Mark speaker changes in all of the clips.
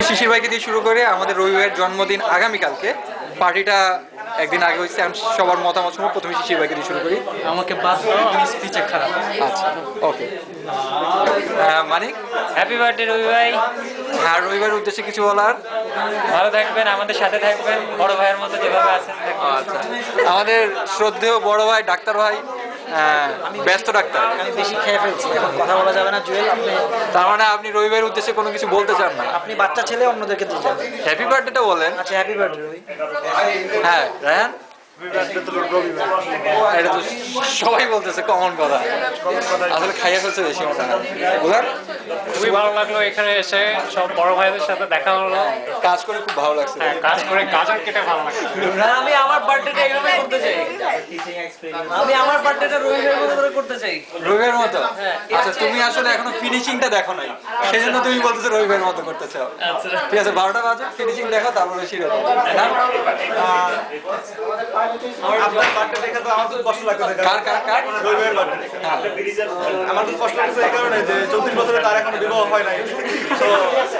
Speaker 1: শিশির ভাইকে দিয়ে শুরু করে আমাদের রবি ভাইয়ের জন্মদিন আগামীকালকে, পার্টিটা একদিন আগে হয়েছে। আমি সবার মতামত শুনবো, প্রথমে শিশির ভাইকে দিয়ে শুরু করি।
Speaker 2: আমাকে বাদ দাও, আমি স্পিচে খারাপ।
Speaker 1: আচ্ছা, ওকে। মানিক,
Speaker 2: হ্যাপি বার্থডে রবি ভাই।
Speaker 1: আর রবি ভাইয়ের উদ্দেশ্যে কিছু বলার?
Speaker 2: ভালো থাকবেন, আমাদের সাথে থাকবেন, বড় ভাইয়ের মতো যেভাবে আছেন।
Speaker 1: আচ্ছা, আমাদের শ্রদ্ধেয় বড় ভাই ডাক্তার ভাই, ব্যস্ত ডাক্তার,
Speaker 3: আমি বেশি খেয়ে ফেলছি, এখন কথা বলা যাবে না জুয়েল। আপনি
Speaker 1: তার মানে আপনি রবি ভাইয়ের উদ্দেশ্যে কোনো কিছু বলতে চান না?
Speaker 3: আপনি বাচ্চা ছেলে, অন্যদেরকে দিয়ে যাবেন।
Speaker 1: হ্যাপি বার্থডেটা বলেন।
Speaker 3: আচ্ছা, হ্যাপি বার্থডে রবি।
Speaker 1: হ্যাঁ রায়ান, এটা তো সবাই বলতেছে কমন কথা, আসলে খাইয়া ফেলছে বেশি মনে হয়।
Speaker 2: খুবই ভালো লাগলো এখানে এসে, সব বড় ভাইদের সাথে দেখা হলো,
Speaker 1: কাজ করে খুব ভালো লাগছে।
Speaker 2: কাজ করে গাজর কেটে ভালো লাগছে।
Speaker 3: আমি আমার বার্থডেটা এইভাবে করতে চাই, আমি আমার বার্থডেটা রবি ভাইয়ের মতো করে করতে চাই।
Speaker 1: রবির মতো? আচ্ছা, তুমি আসলে এখনো ফিনিশিংটা দেখো নাই, সেই জন্য তুমি বলতেছো রবির মতো করতে চাও। ঠিক আছে, 12টা বাজে, ফিনিশিং দেখো, তারপরে শিরো।
Speaker 4: আপনার বার্থডে দেখে তো আমার খুব কষ্ট লাগতেছে।
Speaker 1: কার কার কার?
Speaker 4: রবিবার বার্থডে। আমার খুব কষ্ট লাগছে এই কারণে যে 34 বছরে তার এখনো বিবাহ হয় নাই। তো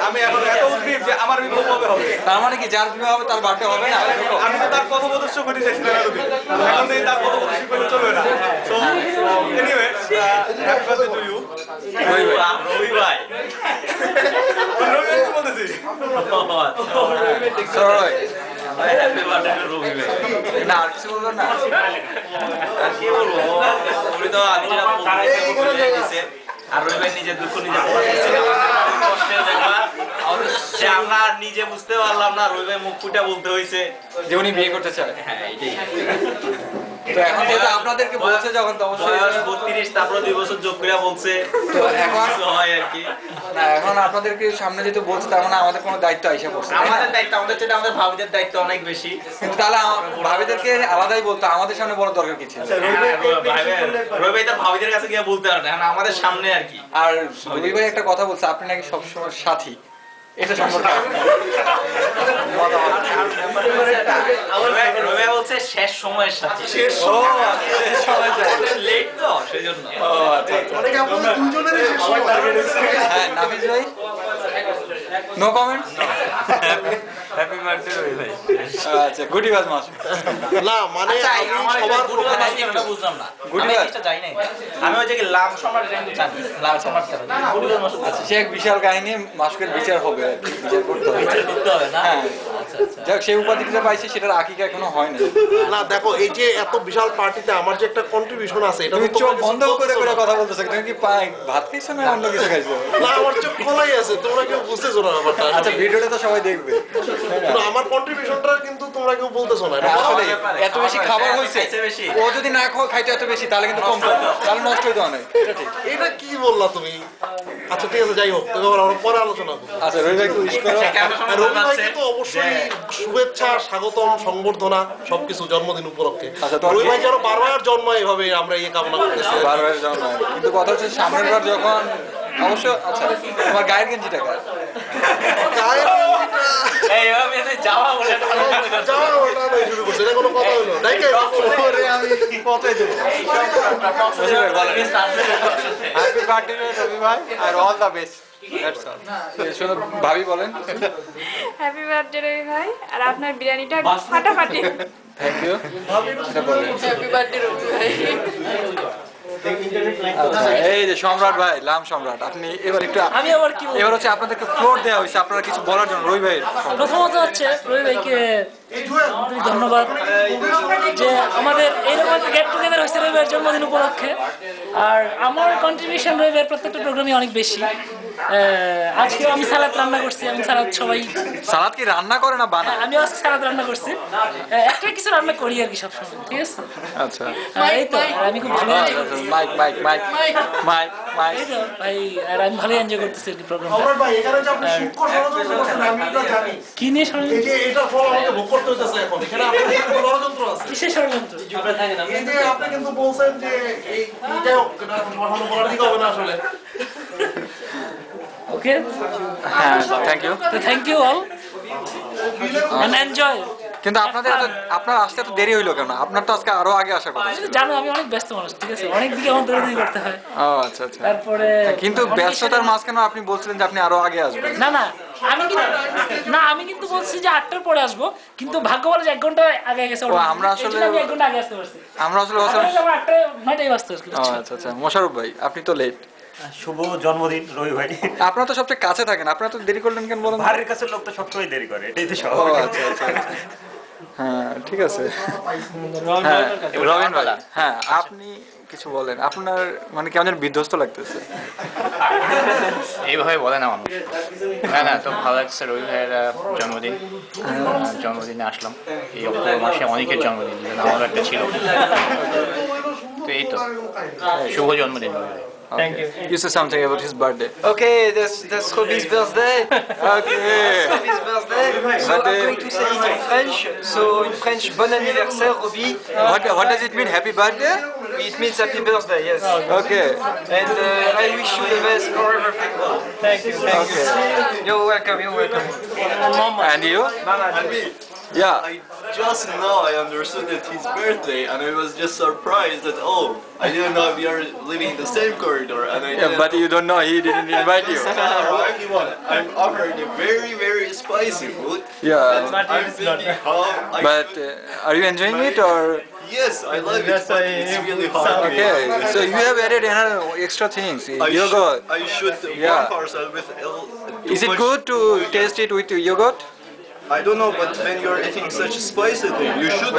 Speaker 4: আমি এখন এত উদ্গ্রীব যে আমার বিবাহ কবে হবে।
Speaker 1: তার মানে কি যার বিবাহ হবে তার বার্থডে হবে না?
Speaker 4: আমি তো তার পথপ্রদর্শক হতে চাইছিলাম এতদিন, এখন থেকে তার পথপ্রদর্শক হলে চলবে না। So anyway, happy birthday to you Robi ভাই। রবি ভাই কি বলতেছি?
Speaker 1: সরয়
Speaker 4: হ্যাপি বার্থডে রবি ভাই।
Speaker 1: না, আর কিছু বলবেন না?
Speaker 4: আর কি বলবো, উনি তো আগে যেটা বলতেছে, আর রবি ভাই নিজের দুঃখ নিজে কষ্টের ব্যাপার যে আমরা নিজে বুঝতে পারলাম না, রবি ভাই মুখ ফুটে বলতে হয়েছে
Speaker 1: যে উনি বিয়ে করতে চায়।
Speaker 4: হ্যাঁ এটাই।
Speaker 1: তো এখন যেহেতু আপনাদেরকে বলছে যখন, তো অবশ্যই
Speaker 4: 32, তারপরে 2 বছর যোগ করে বলছে,
Speaker 1: তো এখন
Speaker 4: হয় আর কি।
Speaker 1: না, এখন আপনাদেরকে সামনে যেহেতু বলছে, তার মানে আমাদের কোনো দায়িত্ব আইসা পড়ছে।
Speaker 4: আমাদের দায়িত্ব, আমাদের চেয়ে আমাদের ভাবিদের দায়িত্ব অনেক বেশি।
Speaker 1: কিন্তু তাহলে ভাবিদেরকে আলাদাই বলতো, আমাদের সামনে বড় দরকার কি ছিল?
Speaker 4: রবি ভাই তার ভাবিদের কাছে গিয়ে বলতে পারে না, আমাদের সামনে আর কি।
Speaker 1: আর রবি ভাই একটা কথা বলছে, আপনি নাকি সবসময় সাথী, এটা সম্পর্কে
Speaker 4: রবি ভাই বলছে শেষ সময়ের সাথে, শেষ সময় লেট তো সেজন্য।
Speaker 1: হ্যাঁ, নাফিস ভাই, no comment.
Speaker 4: Happy birthday Robi ভাই।
Speaker 1: আচ্ছা, গুডি বাজ মাস
Speaker 5: না মানে আমি সবার
Speaker 4: বুঝলাম না,
Speaker 1: গুডি বাজ।
Speaker 4: যাই নাই আমি ওই যে লাম সম্রাট জানি, লাম সম্রাট
Speaker 1: আচ্ছা, সে এক বিশাল কাহিনী, মাসুকের বিচার হবে আর কি, বিচার করতে হবে।
Speaker 4: করতে হবে না।
Speaker 1: হ্যাঁ, যাক, সেই উপাধিটা পাইছে, সেটার আকিকা এখনো হয়নি।
Speaker 5: না দেখো, এই যে এত বিশাল পার্টিতে আমার যে একটা কন্ট্রিবিউশন আছে, এটা
Speaker 1: তুমি
Speaker 5: তো
Speaker 1: চোখ
Speaker 5: তোমরা
Speaker 1: বন্ধ করে করে কথা বলতেছো, তুমি কি ভাত খাইছো না অন্য কিছু খাইছো?
Speaker 5: না, আমার চোখ খোলাই আছে, তোমরা কেউ বুঝতেছো না ব্যাপারটা।
Speaker 1: আচ্ছা, ভিডিওটা তো সবাই দেখবে।
Speaker 5: না, আমার কন্ট্রিবিউশনটা কিন্তু তোমরা কেউ বলতেছো না।
Speaker 1: আসলে এত বেশি খাবার হয়েছে, ও যদি না খাইতো এত বেশি, তাহলে কিন্তু কম করতো, তাহলে নষ্ট হইতো অনেক। এটা ঠিক।
Speaker 5: এটা কি বললা তুমি? আচ্ছা ঠিক আছে, যাই হোক, তবে আমরা পরে আলোচনা করবো।
Speaker 1: আচ্ছা, রবি ভাই উইশ করো।
Speaker 5: আর রবি ভাইকে তো অবশ্যই শুভেচ্ছা, স্বাগতম, সংবর্ধনা সবকিছু জন্মদিন উপলক্ষে।
Speaker 1: আচ্ছা, তো
Speaker 5: রবি ভাই যেন বারবার জন্মায় এভাবে আমরা এই কামনা করতেছি।
Speaker 1: বারবার জন্ম হয়। কিন্তু কথা হচ্ছে সামনের বার যখন অবশ্য, আচ্ছা, তোমার গায়ের গেঞ্জি টাকা
Speaker 5: গায়ের
Speaker 4: যাওয়া বলে
Speaker 5: যাওয়া ওটা নয়, শুরু করছে, এটা কোনো কথা হলো ডাইকে
Speaker 1: আমি পৌঁছাই দেবো। হ্যাপি বার্থডে রবি ভাই, আর অল দ্য বেস্ট। শোনো, ভাবি বলেন।
Speaker 6: হ্যাপি বার্থডে রবি ভাই, আর আপনার বিরিয়ানিটা একদম ফাটাফাটি।
Speaker 1: Thank you.
Speaker 6: Happy birthday Robi ভাই।
Speaker 1: আচ্ছা, এই যে সম্রাট ভাই, লাম সম্রাট, আপনি এবার একটু,
Speaker 2: আমি আবার কি বলবো?
Speaker 1: এবার হচ্ছে আপনাদেরকে ফ্লোর দেওয়া হয়েছে, আপনারা কিছু বলার জন্য রবি ভাইয়ের।
Speaker 2: প্রথমত হচ্ছে রবি ভাইকে ধন্যবাদ যে আমাদের এইরকম একটা গেট টুগেদার হয়েছে রবি ভাইয়ের জন্মদিন উপলক্ষে। আর আমার কন্ট্রিবিউশন রবি ভাইয়ের প্রত্যেকটা প্রোগ্রামে অনেক বেশি। আজকেও আমি সালাদ রান্না করছি, আমি সালাদ সবাই।
Speaker 1: সালাদ কি রান্না করে না বানায়?
Speaker 2: আমিও আজকে সালাদ রান্না করছি, একটা কিছু রান্না করি আর কি সবসময়, ঠিক আছে?
Speaker 1: আচ্ছা,
Speaker 2: এই তো, আর আমি খুব ভালো
Speaker 1: mic mic mic mic mic.
Speaker 2: এই তো ভাই, আর আমি ভালো এনজয় করতেছি আর কি প্রোগ্রামটা।
Speaker 5: সম্রাট ভাই, এখানে যে আপনি সূক্ষ্ম ষড়যন্ত্র করছেন, আমি এটা জানি।
Speaker 2: কি নিয়ে
Speaker 5: এই
Speaker 2: ষড়যন্ত্র?
Speaker 5: যে এটা ফল আমাকে ভোগ করতে হইতেছে এখন, এখানে আপনাদের কোনো ষড়যন্ত্র আছে।
Speaker 2: কিসের ষড়যন্ত্র?
Speaker 5: এই যে আপনি কিন্তু বলছেন যে এই যাই হোক, এটা এখন বলার দিকে হবে না আসলে।
Speaker 2: ওকে,
Speaker 1: হ্যাঁ, থ্যাংক ইউ।
Speaker 2: তো thank you all and enjoy.
Speaker 1: কিন্তু আপনার আসতে এত দেরি হইলো কেন? আপনার তো আজকে আরো আগে আসার কথা ছিল।
Speaker 2: জানো আমি অনেক ব্যস্ত মানুষ, ঠিক আছে, অনেক দিকে আমার দৌড়াদৌড়ি করতে হয়।
Speaker 1: ও আচ্ছা আচ্ছা।
Speaker 2: তারপরে
Speaker 1: কিন্তু ব্যস্ততার মাঝখানে আপনি বলছিলেন যে আপনি আরো আগে আসবেন।
Speaker 2: না না, আমি কিন্তু না আমি কিন্তু বলছি যে 8টার পরে আসবো, কিন্তু ভাগ্য বলে যে 1 ঘন্টা আগে গেছে।
Speaker 1: আমরা আসলে
Speaker 2: আমি 1 ঘন্টা আগে আসতে পারছি।
Speaker 1: আমরা আসলে
Speaker 2: আমার 8টায় 9টায় বাজতে পারছি।
Speaker 1: আচ্ছা আচ্ছা, মোশাররফ ভাই আপনি তো লেট।
Speaker 7: শুভ জন্মদিন রবি ভাই।
Speaker 1: আপনারা তো সবচেয়ে কাছে থাকেন, আপনারা তো দেরি করলেন কেন বলেন?
Speaker 7: বাড়ির কাছে লোক তো সবসময় দেরি করে, এটাই তো
Speaker 1: ও
Speaker 7: স্বাভাবিক।
Speaker 1: আচ্ছা আচ্ছা আচ্ছা। হ্যাঁ ঠিক আছে। হ্যাঁ রবিন ভাই, হ্যাঁ আপনি কিছু বলেন, আপনার মানে কেমন যেন বিধ্বস্ত লাগতেছে।
Speaker 8: এইভাবে বলে না মানুষ। না না, তো ভালো লাগছে রবি ভাইয়ের জন্মদিন, জন্মদিনে আসলাম। এই অক্টোবর মাসে অনেকের জন্মদিন, আমারও একটা ছিল। তো এই তো, শুভ জন্মদিন রবি ভাই।
Speaker 1: Thank you. You say something about his birthday.
Speaker 3: Okay, that's Roby's birthday.
Speaker 1: Okay.
Speaker 3: Roby's birthday. So I'm going to say it in French. So in French, bon anniversaire, Roby.
Speaker 1: What does it mean? Happy birthday?
Speaker 3: It means happy birthday, yes.
Speaker 1: Okay.
Speaker 3: And I wish you the best for everything.
Speaker 2: Thank you.
Speaker 1: Okay.
Speaker 3: You're welcome, you're welcome.
Speaker 1: And you? Yeah.
Speaker 9: I just now I understood that his birthday, and I was just surprised that I didn't know we are living in the same corridor, and I
Speaker 1: Yeah,
Speaker 9: didn't
Speaker 1: but you don't know he didn't invite you.
Speaker 9: I'm offered a very very spicy food.
Speaker 1: Yeah.
Speaker 9: I'm thinking how I
Speaker 1: But are you enjoying it or?
Speaker 9: yes, I love it, but it's really hard.
Speaker 1: Okay. So you have added another extra things. Yogurt.
Speaker 9: I should
Speaker 1: Yeah.
Speaker 9: one parcel with too
Speaker 1: Is it
Speaker 9: much
Speaker 1: good to
Speaker 9: spice.
Speaker 1: taste it with yogurt?
Speaker 9: I don't know, but when you're eating such a spicy thing, you should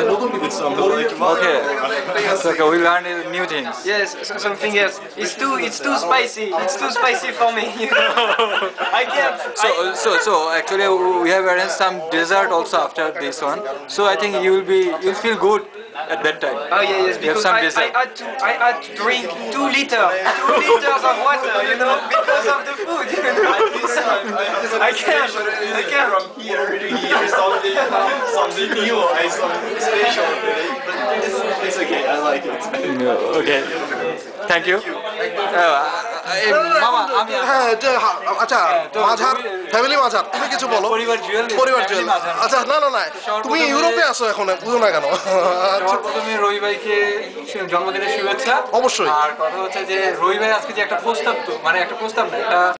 Speaker 9: with something like water.
Speaker 1: Okay. So okay, we learned new things.
Speaker 3: Yes, something else. It's too spicy. It's too spicy for me. You know? I can't.
Speaker 1: So actually we have arranged some dessert also after this one. So I think you'll feel good at that time.
Speaker 3: Oh yeah, yes,
Speaker 1: You have
Speaker 3: because
Speaker 1: some
Speaker 3: I
Speaker 1: dessert.
Speaker 3: had to drink 2 liters of water, you know, because of the food. You know? I can't.
Speaker 9: From here to here, something new, something special. But it's okay. I like it.
Speaker 1: Okay. Thank you. মামা আমি
Speaker 5: হ্যাঁ যে আচ্ছা মাঝার family মাঝার তুমি কিছু বলো।
Speaker 1: পরিবার জুয়েল
Speaker 5: পরিবার জুয়েল। আচ্ছা না না না তুমি ইউরোপে আছো এখন, বুঝো না কেন?
Speaker 1: প্রথমে রবি ভাইকে জন্মদিনের শুভেচ্ছা।
Speaker 5: অবশ্যই।
Speaker 1: আর কথা হচ্ছে যে রবি ভাই আজকে যে একটা প্রস্তাব, তো মানে একটা প্রস্তাব না, একটা